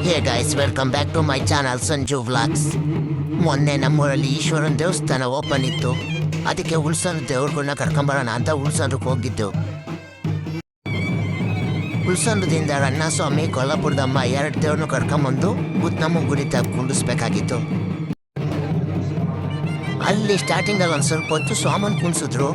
Hey guys, welcome back to my channel Sanju vlogs. ಮೊನ್ನೆ ನಮ್ಮೂರಲ್ಲಿ ಈಶ್ವರನ ದೇವಸ್ಥಾನ ಓಪನ್ ಇತ್ತು. ಅದಕ್ಕೆ ಉಳ್ಸಂದ್ರ ದೇವ್ರಗಳನ್ನ ಕರ್ಕೊಂಬರೋಣ ಅಂತ ಉಳ್ಸಂದ್ರಕ್ಕೆ ಹೋಗಿದ್ದು. ಉಳ್ಸಂದ್ರದಿಂದ ರಣ್ಣಸ್ವಾಮಿ, ಕೊಲ್ಲಾಪುರದಮ್ಮ 2 ದೇವ್ರನ್ನ ಕರ್ಕೊಂಬಂದು ನಮ್ಮ ಗುಡಿ ಕುಂಡಿಸ್ಬೇಕಾಗಿತ್ತು. ಅಲ್ಲಿ ಸ್ಟಾರ್ಟಿಂಗಲ್ಲಿ ಒಂದು ಸ್ವಲ್ಪ ಹೊತ್ತು ಸ್ವಾಮನ್ ಕುಣಿಸಿದ್ರು.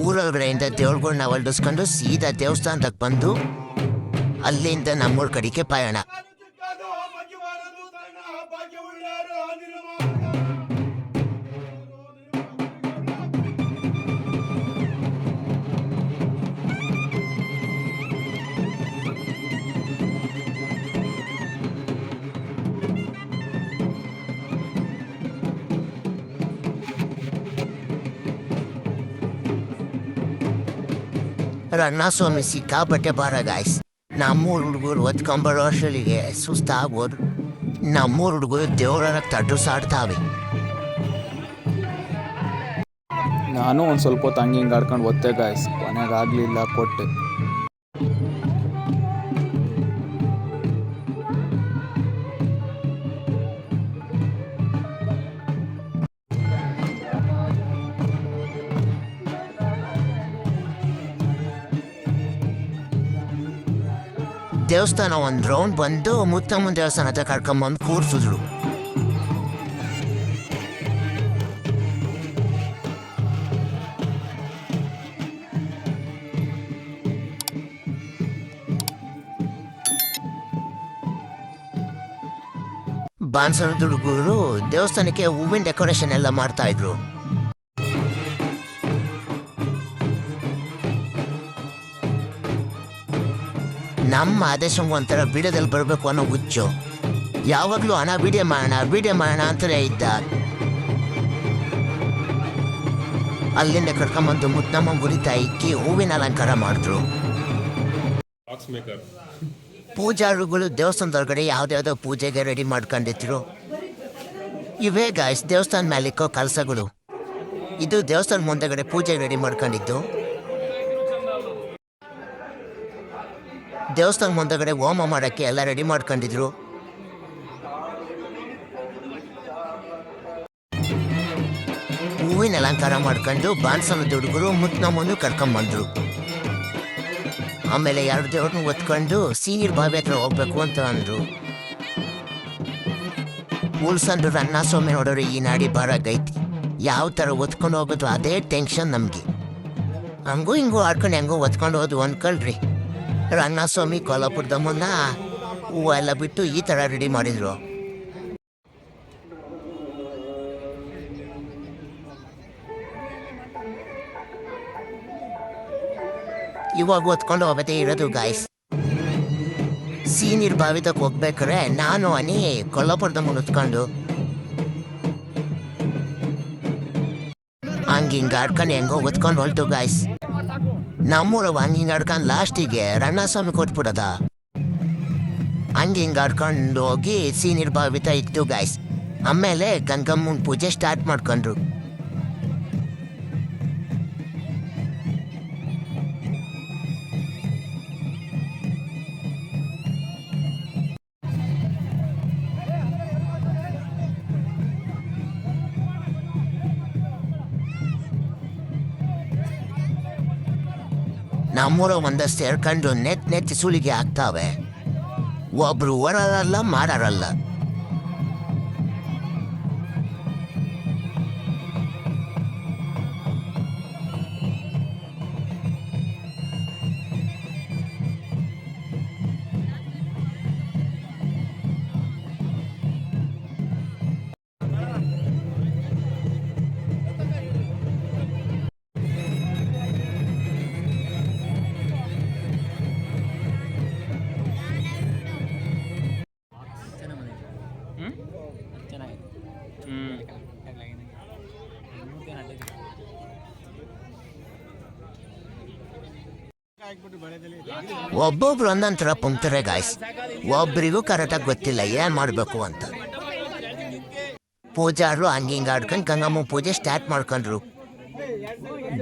ಊರೊಳಗಡೆಯಿಂದ ದೇವ್ರುಗಳ್ನ ಹೊಲ್ಡಿಸ್ಕೊಂಡು ಸೀದಾ ದೇವಸ್ಥಾನದಾಗ ಬಂದು ಅಲ್ಲಿಂದ ನಮ್ಮೂರ ಕಡೆಗೆ ಪಯಣ. ರಣ್ಣಸ್ವಾಮಿ ಸಿಕ್ಕಾಪಟ್ಟೆ ಬಾರ ಗಾಯ್ಸ್. ನಮ್ಮೂರು ಹುಡುಗರು ಒತ್ಕೊಂಬರೋ ಅಷ್ಟರಿಗೆ ಸುಸ್ತಾಗೋದು. ನಮ್ಮೂರು ಹುಡುಗರು ದೇವರ ತಡ್ಡು ಸಾಡ್ತಾವೆ. ನಾನು ಒಂದು ಸ್ವಲ್ಪ ಹೊತ್ತು ಹಂಗೆ ಆಡ್ಕೊಂಡು ಒತ್ತೆ ಗಾಯ್ಸ್. ಕೊನೆಗಾಗಲಿಲ್ಲ, ಕೊಟ್ಟೆ. ದೇವಸ್ಥಾನ ಒಂದು ರೌಂಡ್ ಬಂದು ಮುತ್ತಮ್ಮನ ದೇವಸ್ಥಾನ ಹತ್ರ ಕರ್ಕೊಂಬಂದು ಕೂರ್ಸಿದ್ರು. ಬಾನ್ಸರದ ಹುಡುಗರು ದೇವಸ್ಥಾನಕ್ಕೆ ಹೂವಿನ ಡೆಕೋರೇಷನ್ ಎಲ್ಲ ಮಾಡ್ತಾ ಇದ್ರು. ನಮ್ಮ ಆದೇಶಂಗೆ ಒಂಥರ ವಿಡಿಯೋದಲ್ಲಿ ಬರಬೇಕು ಅನ್ನೋ ಹುಚ್ಚು. ಯಾವಾಗಲೂ ಹಣ ವಿಡಿಯೋ ಮಾಡೋಣ ಅಂತಲೇ ಇದ್ದ. ಅಲ್ಲಿಂದ ಕರ್ಕೊಂಬಂದು ಮುತ್ತಮ್ಮ ಗುಡಿ ತಾಯಿಕ್ಕಿ ಹೂವಿನ ಅಲಂಕಾರ ಮಾಡಿದ್ರು. ಪೂಜಾರುಗಳು ದೇವಸ್ಥಾನದೊಳಗಡೆ ಯಾವುದ್ಯಾವುದೋ ಪೂಜೆಗೆ ರೆಡಿ ಮಾಡ್ಕೊಂಡಿದ್ರು. ಇವೇ ಗಾಯ್ಸ್ ದೇವಸ್ಥಾನ ಮೇಲಿಕ್ಕೋ ಕಲಸಗಳು. ಇದು ದೇವಸ್ಥಾನ ಮುಂದೆಗಡೆ ಪೂಜೆಗೆ ರೆಡಿ ಮಾಡ್ಕೊಂಡಿದ್ದು. ದೇವಸ್ಥಾನ ಮುಂದಗಡೆ ಹೋಮ ಮಾಡೋಕ್ಕೆ ಎಲ್ಲ ರೆಡಿ ಮಾಡ್ಕೊಂಡಿದ್ರು. ಹೂವಿನ ಅಲಂಕಾರ ಮಾಡ್ಕೊಂಡು ಬಾನ್ಸನದ ಹುಡುಗರು ಮುತ್ತಮ್ಮನ್ನು ಕರ್ಕೊಂಬಂದ್ರು. ಆಮೇಲೆ 2 ದೇವ್ರನ್ನ ಒತ್ಕೊಂಡು ಸೀನೀರ್ ಬಾವಿ ಹತ್ರ ಹೋಗ್ಬೇಕು ಅಂತ ಅಂದ್ರು. ಉಳ್ಸಂದ್ರು ರಣ್ಣಸ್ವಾಮಿ ನೋಡೋರು ಈ ನಾಡಿ ಬಾರಾಗೈತಿ. ಯಾವ ಥರ ಒತ್ಕೊಂಡು ಹೋಗೋದು ಅದೇ ಟೆನ್ಷನ್ ನಮಗೆ. ಹಂಗೂ ಹಿಂಗೂ ಆಡ್ಕೊಂಡು ಹೆಂಗೋ ಒತ್ಕೊಂಡು ಹೋದು ಅನ್ಕೊಳ್ರಿ. ರಣ್ಣಸ್ವಾಮಿ ಕೊಲ್ಲಾಪುರದಮ್ಮನ್ನ ಹೂವು ಎಲ್ಲ ಬಿಟ್ಟು ಈ ಥರ ರೆಡಿ ಮಾಡಿದ್ರು. ಇವಾಗ ಹೊತ್ಕೊಂಡು ಹೋಗದೇ ಇರೋದು ಗಾಯ್ಸ್. ಸೀನೀರ್ ಬಾವಿದಕ್ಕೆ ಹೋಗ್ಬೇಕಾರೆ ನಾನು ಅನಿ ಕೊಲ್ಲಾಪುರದಮ್ಮನ ಹೊತ್ಕೊಂಡು ಹಂಗಿಂಗೆ ಆಡ್ಕೊಂಡು ಹೆಂಗೋ ಹೊತ್ಕೊಂಡು ಹೊಲ್ತು ಗಾಯ್ಸ್. ನಮ್ಮೂರ ಹಂಗಿಂಗೆ ಆಡ್ಕೊಂಡು ಲಾಸ್ಟಿಗೆ ರಣ್ಣಸ್ವಾಮಿ ಕೊಟ್ಬಿಡದ. ಹಂಗಿಂಗೆ ಆಡ್ಕೊಂಡು ಹೋಗಿ ಸೀನೀರ್ ಬಾವಿತ ಇತ್ತು ಗಾಯ್ಸ್. ಆಮೇಲೆ ಗಂಗಮ್ಮನ ಪೂಜೆ ಸ್ಟಾರ್ಟ್ ಮಾಡ್ಕೊಂಡ್ರು. ನಮ್ಮೂರ ಒಂದಷ್ಟು ಸೇರ್ಕೊಂಡು ನೆತ್ತಿ ಸುಲಿಗೆ ಆಗ್ತಾವೆ. ಒಬ್ರು ಓಡಾಡಲ್ಲ, ಮಾಡಾರಲ್ಲ. ಒಬ್ಬೊಬ್ರು ಒಂದೊಂದ್ ಥರ ಪುಂಕ್ತಾರೆ ಗಾಯ್ಸ್. ಒಬ್ರಿಗೂ ಕರೆಕ್ಟಾಗಿ ಗೊತ್ತಿಲ್ಲ ಏನ್ ಮಾಡಬೇಕು ಅಂತ. ಪೂಜಾರು ಹಂಗಿಂಗ್ ಆಡ್ಕೊಂಡು ಗಂಗಮ್ಮನ ಪೂಜೆ ಸ್ಟಾರ್ಟ್ ಮಾಡ್ಕೊಂಡ್ರು.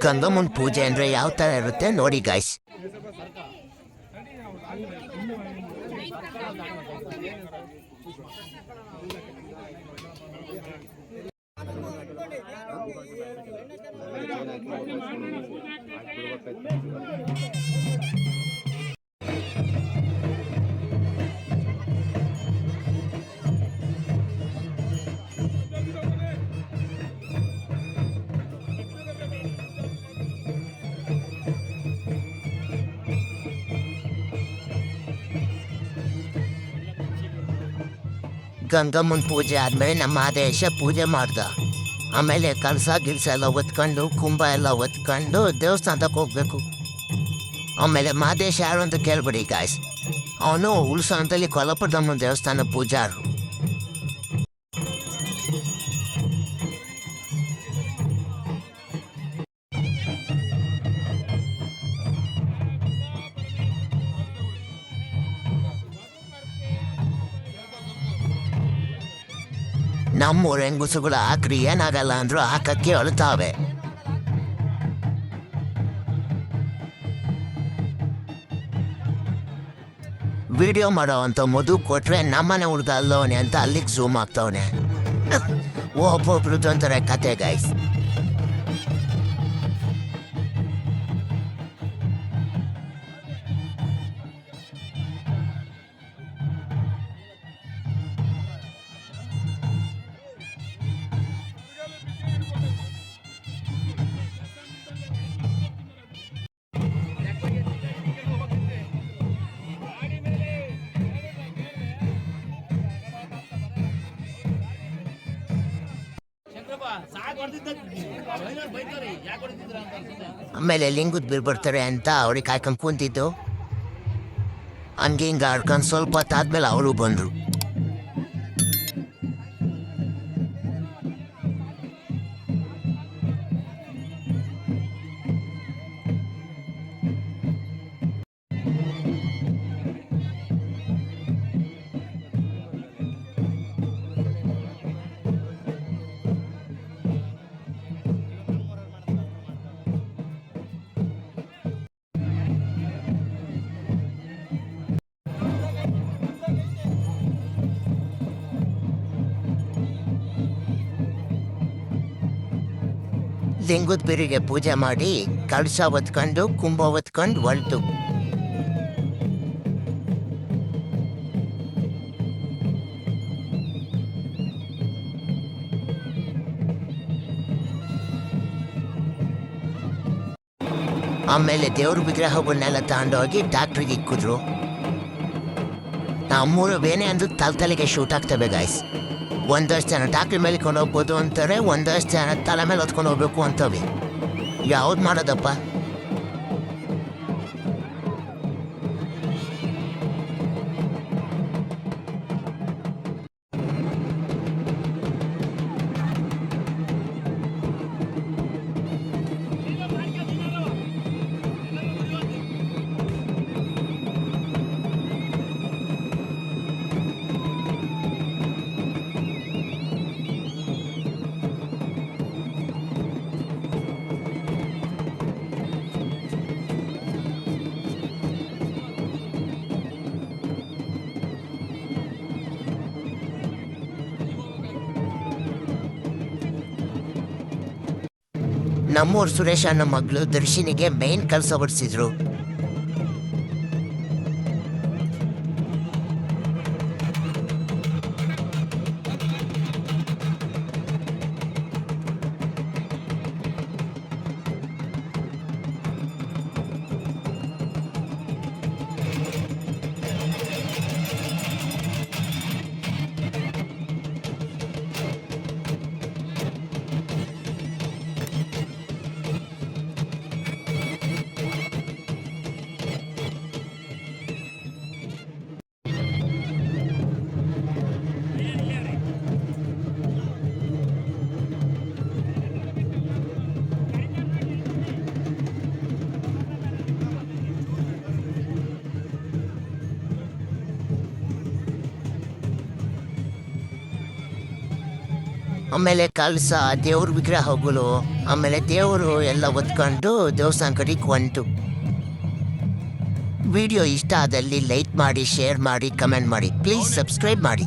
ಗಂಗಮ್ಮನ ಪೂಜೆ ಅಂದ್ರೆ ಯಾವ ಥರ ಇರುತ್ತೆ ನೋಡಿ ಗಾಯ್ಸ್. ಗಂಗಮ್ಮನ ಪೂಜೆ ಆದಮೇಲೆ ನಮ್ಮ ಆದೇಶ ಪೂಜೆ ಮಾಡ್ದ. ಆಮೇಲೆ ಕಲಸ ಗಿಲ್ಸ ಎಲ್ಲ ಒತ್ಕೊಂಡು ಕುಂಭ ಎಲ್ಲ ಒತ್ಕೊಂಡು ದೇವಸ್ಥಾನಕ್ಕೆ ಹೋಗ್ಬೇಕು. ಆಮೇಲೆ ಮಾದೇಶ ಯಾರು ಅಂತ ಕೇಳ್ಬಿಡಿ ಗಾಯ್ಸ್, ಅವನು ಉಳ್ಸಂತಲ್ಲಿ ಕೊಲ್ಲಪುರದಮ್ಮನ ದೇವಸ್ಥಾನ ಪೂಜಾರು. ನಮ್ಮೂರ ಹೆಂಗುಸುಗಳು ಹಾಕ್ರಿ ಏನಾಗಲ್ಲ ಅಂದ್ರು ಹಾಕಕ್ಕೆ ಅಳುತ್ತಾವೆ. ವಿಡಿಯೋ ಮಾಡೋ ಅಂತ ಮಧು ಕೊಟ್ರೆ ನಮ್ಮನೆ ಹುಡ್ಗ ಅಲ್ಲವನೆ ಅಂತ ಅಲ್ಲಿಗೆ ಝೂಮ್ ಆಗ್ತವನೆ. ಒಬ್ಬೊಬ್ರದ್ದು ಒಂಥರ ಕತೆ ಗೈಸ್. ಆಮೇಲೆ ಲಿಂಗದ್ ಬಿರ್ಬಿಡ್ತಾರೆ ಅಂತ ಅವ್ರಿಗೆ ಕಾಯ್ಕೊಂಡು ಕುಂತಿದ್ದು. ಹಂಗೆ ಹಿಂಗೆ ಆಡ್ಕೊಂಡು ಸ್ವಲ್ಪ ಹೊತ್ತಾದ್ಮೇಲೆ ಅವರು ಬಂದರು. ಲಿಂಗದ ಬಿರಿಗೆ ಪೂಜೆ ಮಾಡಿ ಕಳಶ ಹೊತ್ಕೊಂಡು ಕುಂಭ ಹೊತ್ಕೊಂಡು ಹೊರಟು. ಆಮೇಲೆ ದೇವ್ರ ವಿಗ್ರಹಗಳನ್ನೆಲ್ಲ ತಗೊಂಡೋಗಿ ಡಾಕ್ಟ್ರಿಗೆ ಇಕ್ಕಿದ್ರು. ನಮ್ಮೂರು ಬೇನೆ ಅಂದು ತಲೆಗೆ ಶೂಟ್ ಆಗ್ತವೆ ಗಾಯ್ಸ್. ಒಂದಷ್ಟು ಜನ ಡಾಕ್ಟ್ರಿ ಮೇಲೆ ಕೊಂಡು ಹೋಗ್ಬೋದು ಅಂತಾರೆ, ಒಂದಷ್ಟು ಜನ ತಲೆ ಮೇಲೆ ಹೊತ್ಕೊಂಡು ಹೋಗ್ಬೇಕು ಅಂತವೆ. ಯಾವ್ದು ಮಾಡೋದಪ್ಪ? ನಮ್ಮೂರು ಸುರೇಶ್ ಅನ್ನೋ ಮಗಳು ದರ್ಶಿನಿಗೆ ಮೇನ್ ಕೆಲಸ ಹೊಡಿಸಿದ್ರು. ಆಮೇಲೆ ಕಲಸ ದೇವ್ರ ವಿಗ್ರಹಗಳು ಆಮೇಲೆ ದೇವರು ಎಲ್ಲ ಒತ್ಕೊಂಡು ದೇವಸ್ಥಾನ ಕಡೆಗೆ ಹೊಂಟು. ವಿಡಿಯೋ ಇಷ್ಟ ಆದಲ್ಲಿ ಲೈಕ್ ಮಾಡಿ, ಶೇರ್ ಮಾಡಿ, ಕಮೆಂಟ್ ಮಾಡಿ. ಪ್ಲೀಸ್ ಸಬ್ಸ್ಕ್ರೈಬ್ ಮಾಡಿ.